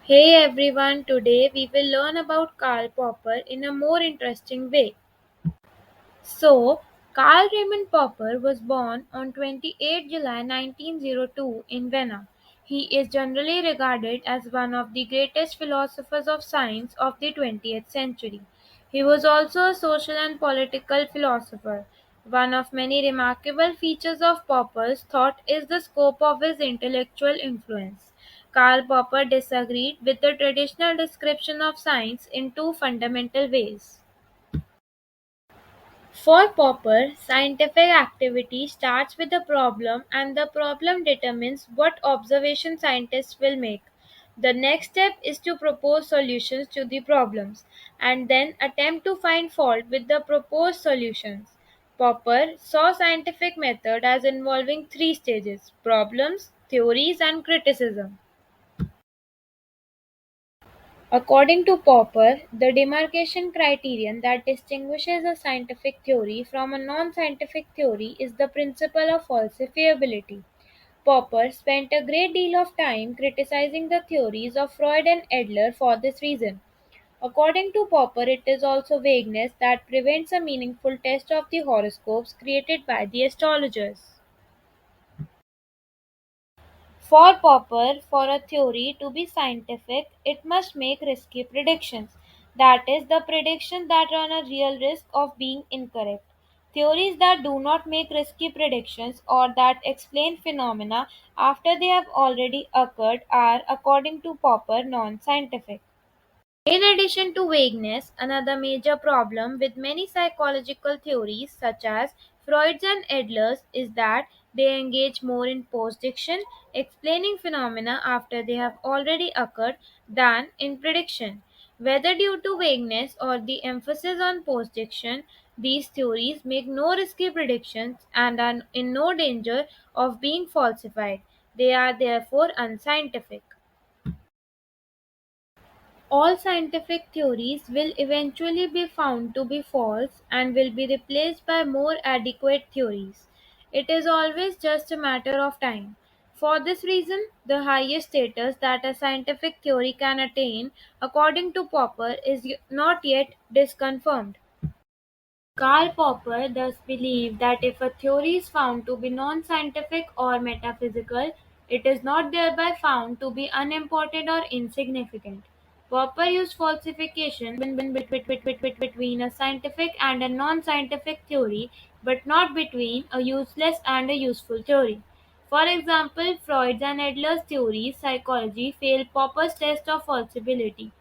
Hey everyone, today we will learn about Karl Popper in a more interesting way. So, Karl Raymond Popper was born on 28 July 1902 in Vienna. He is generally regarded as one of the greatest philosophers of science of the 20th century. He was also a social and political philosopher. One of many remarkable features of Popper's thought is the scope of his intellectual influence. Karl Popper disagreed with the traditional description of science in two fundamental ways. For Popper, scientific activity starts with a problem and the problem determines what observation scientists will make. The next step is to propose solutions to the problems and then attempt to find fault with the proposed solutions. Popper saw scientific method as involving three stages: problems, theories, and criticism. According to Popper, the demarcation criterion that distinguishes a scientific theory from a non scientific theory is the principle of falsifiability. Popper spent a great deal of time criticizing the theories of Freud and Adler for this reason. According to Popper, it is also vagueness that prevents a meaningful test of the horoscopes created by the astrologers. For Popper, for a theory to be scientific, it must make risky predictions. That is, the predictions that run a real risk of being incorrect. Theories that do not make risky predictions or that explain phenomena after they have already occurred are, according to Popper, non scientific. In addition to vagueness, another major problem with many psychological theories, such as Freud's and Adler's, is that they engage more in postdiction, explaining phenomena after they have already occurred, than in prediction. Whether due to vagueness or the emphasis on postdiction, these theories make no risky predictions and are in no danger of being falsified. They are therefore unscientific. All scientific theories will eventually be found to be false and will be replaced by more adequate theories. It is always just a matter of time. For this reason, the highest status that a scientific theory can attain, according to Popper, is not yet disconfirmed. Karl Popper thus believed that if a theory is found to be non scientific or metaphysical, it is not thereby found to be unimportant or insignificant. Popper used falsification between a scientific and a non scientific theory, but not between a useless and a useful theory. For example, Freud's and Adler's theories psychology failed Popper's test of falsibility.